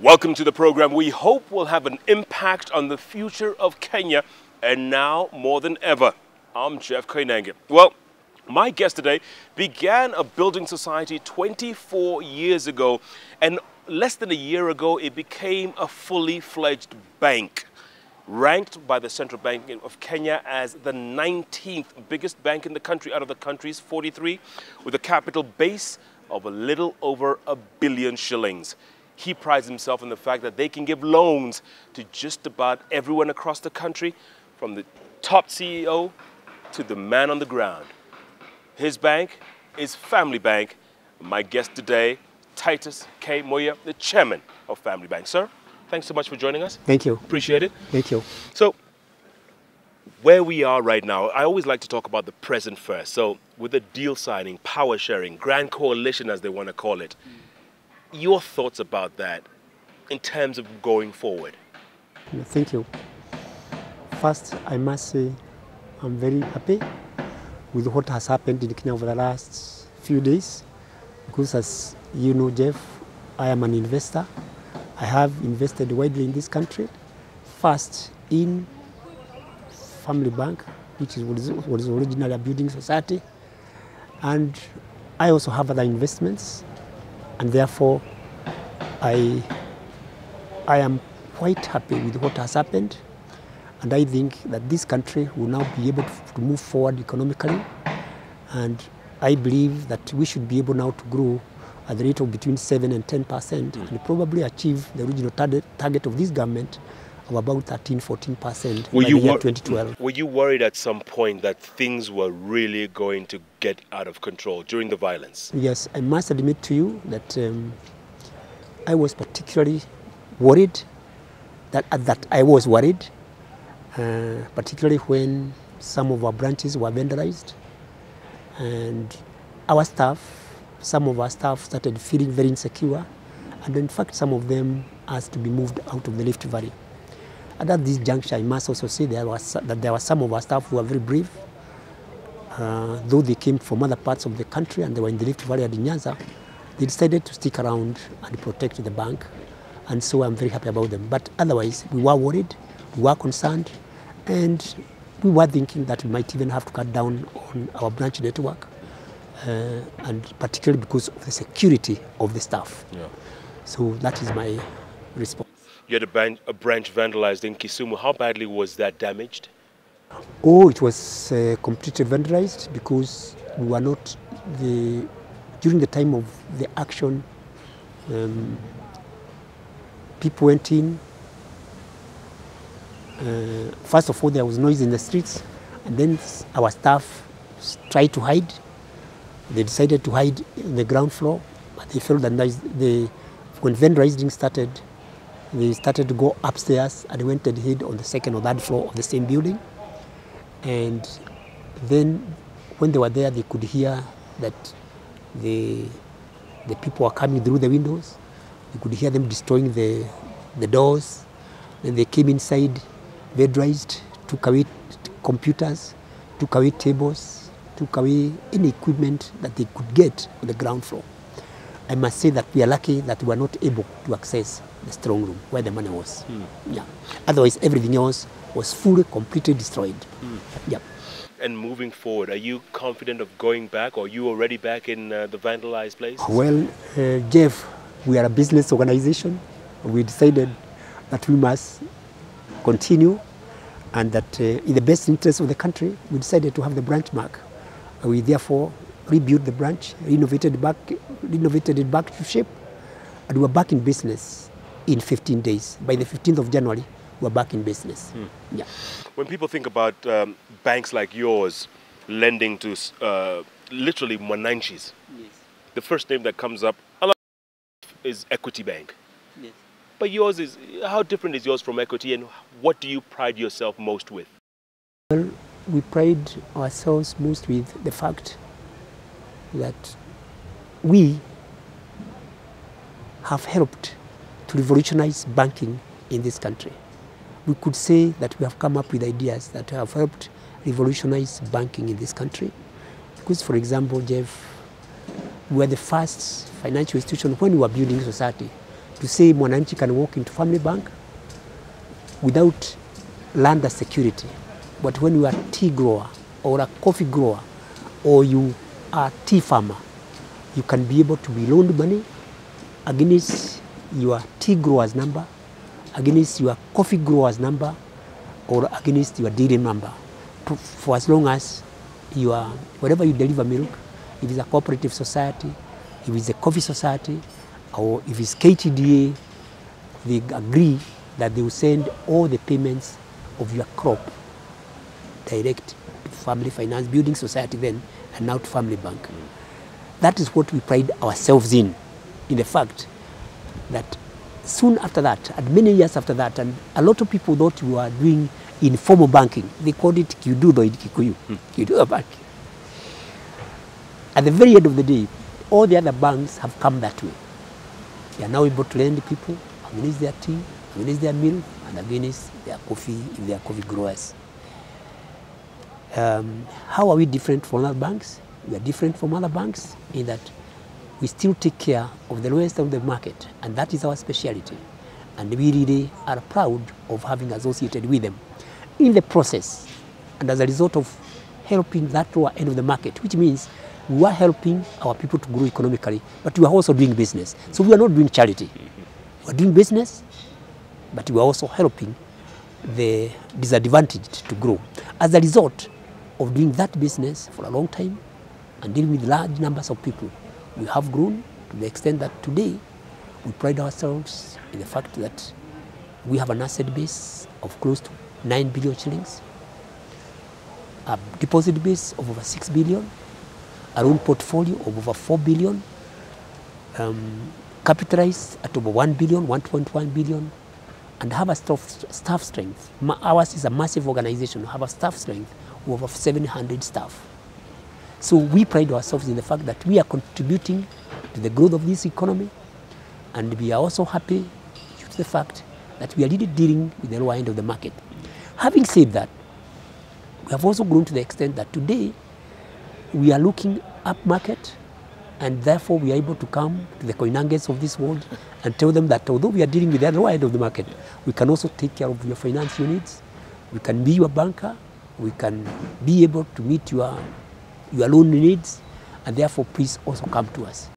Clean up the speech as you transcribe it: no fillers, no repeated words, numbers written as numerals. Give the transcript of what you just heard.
Welcome to the program we hope will have an impact on the future of Kenya, and now more than ever. I'm Jeff Koinange. Well, my guest today began a building society 24 years ago, and less than a year ago it became a fully fledged bank, ranked by the Central Bank of Kenya as the 19th biggest bank in the country out of the country's 43, with a capital base of a little over R1 billion. He prides himself on the fact that they can give loans to just about everyone across the country, from the top CEO to the man on the ground. His bank is Family Bank. My guest today, Titus K. Muya, the chairman of Family Bank. Sir, thanks so much for joining us. Thank you. Appreciate it. Thank you. So, where we are right now, I always like to talk about the present first. So, with the deal signing, power sharing, grand coalition as they want to call it, your thoughts about that in terms of going forward? Thank you. First, I must say I'm very happy with what has happened in Kenya over the last few days, because as you know, Jeff, I am an investor. I have invested widely in this country. First in Family Bank, which was originally a building society, and I also have other investments. And therefore, I am quite happy with what has happened. And I think that this country will now be able to move forward economically. And I believe that we should be able now to grow at the rate of between 7 and 10% and probably achieve the original target of this government of about 13–14% by the year 2012. Were you worried at some point that things were really going to get out of control during the violence? Yes, I must admit to you that I was particularly worried, particularly when some of our branches were vandalized, and some of our staff started feeling very insecure, and in fact some of them asked to be moved out of the Rift Valley. And at this juncture, I must also say that there were some of our staff who were very brave. Though they came from other parts of the country and they were in the Rift Valley and in Nyanza, they decided to stick around and protect the bank. And so I'm very happy about them. But otherwise, we were worried, we were concerned, and we were thinking that we might even have to cut down on our branch network, and particularly because of the security of the staff. Yeah. So that is my response. You had a branch vandalized in Kisumu. How badly was that damaged? Oh, it was completely vandalized because we were not during the time of the action. People went in. First of all, there was noise in the streets, and then our staff tried to hide. They decided to hide on the ground floor, but they felt that when vandalizing started, they started to go upstairs and went and hid on the second or third floor of the same building. And then when they were there, they could hear that the people were coming through the windows. They could hear them destroying the doors. Then they came inside, vandalized, took away computers, took away tables, took away any equipment that they could get on the ground floor. I must say that we are lucky that we were not able to access the strong room where the money was. Yeah. Otherwise, everything else was fully, completely destroyed. Yeah. And moving forward, are you confident of going back, or are you already back in the vandalized place? Well, Jeff, we are a business organization. We decided that we must continue, and that in the best interest of the country, we decided to have the branch back. We therefore rebuilt the branch, renovated it back to shape, and we're back in business in 15 days. By the 15th of January, we're back in business. Yeah. When people think about banks like yours lending to literally mwananchis, yes, the first name that comes up is Equity Bank. Yes. But yours is, how different is yours from Equity, and what do you pride yourself most with? Well, we pride ourselves most with the fact that we have helped to revolutionize banking in this country. We could say that we have come up with ideas that have helped revolutionize banking in this country. Because, for example, Jeff, we were the first financial institution when we were building society to say mwananchi can walk into Family Bank without land as security. But when you are a tea grower or a coffee grower or you are a tea farmer, you can be able to be loaned money against your tea grower's number, against your coffee grower's number, or against your dairy number, for as long as you are, wherever you deliver milk, if it's a cooperative society, if it's a coffee society, or if it's KTDA, they agree that they will send all the payments of your crop direct to Family Finance Building Society then, and now to Family Bank. That is what we pride ourselves in the fact that soon after that, and many years after that, and a lot of people thought we were doing informal banking. They called it Kiududo in Kikuyu, Kiududo bank. At the very end of the day, all the other banks have come that way. They are now able to lend people against their tea, against their milk, and against their coffee, if they are coffee growers. How are we different from other banks? We are different from other banks in that we still take care of the lowest of the market, and that is our specialty. And we really are proud of having associated with them in the process, and as a result of helping that lower end of the market, which means we are helping our people to grow economically, but we are also doing business. So we are not doing charity. We are doing business, but we are also helping the disadvantaged to grow. As a result of doing that business for a long time and dealing with large numbers of people, we have grown to the extent that today we pride ourselves in the fact that we have an asset base of close to 9 billion shillings, a deposit base of over 6 billion, a loan portfolio of over 4 billion, capitalized at over 1 billion, 1.1 billion, and have a staff strength. Ours is a massive organization. We have a staff strength of over 700 staff. So we pride ourselves in the fact that we are contributing to the growth of this economy, and we are also happy due to the fact that we are really dealing with the lower end of the market. Having said that, we have also grown to the extent that today we are looking up market, and therefore we are able to come to the Koinanges of this world and tell them that although we are dealing with the lower end of the market, we can also take care of your financial needs. We can be your banker. We can be able to meet your loan needs, and therefore please also come to us.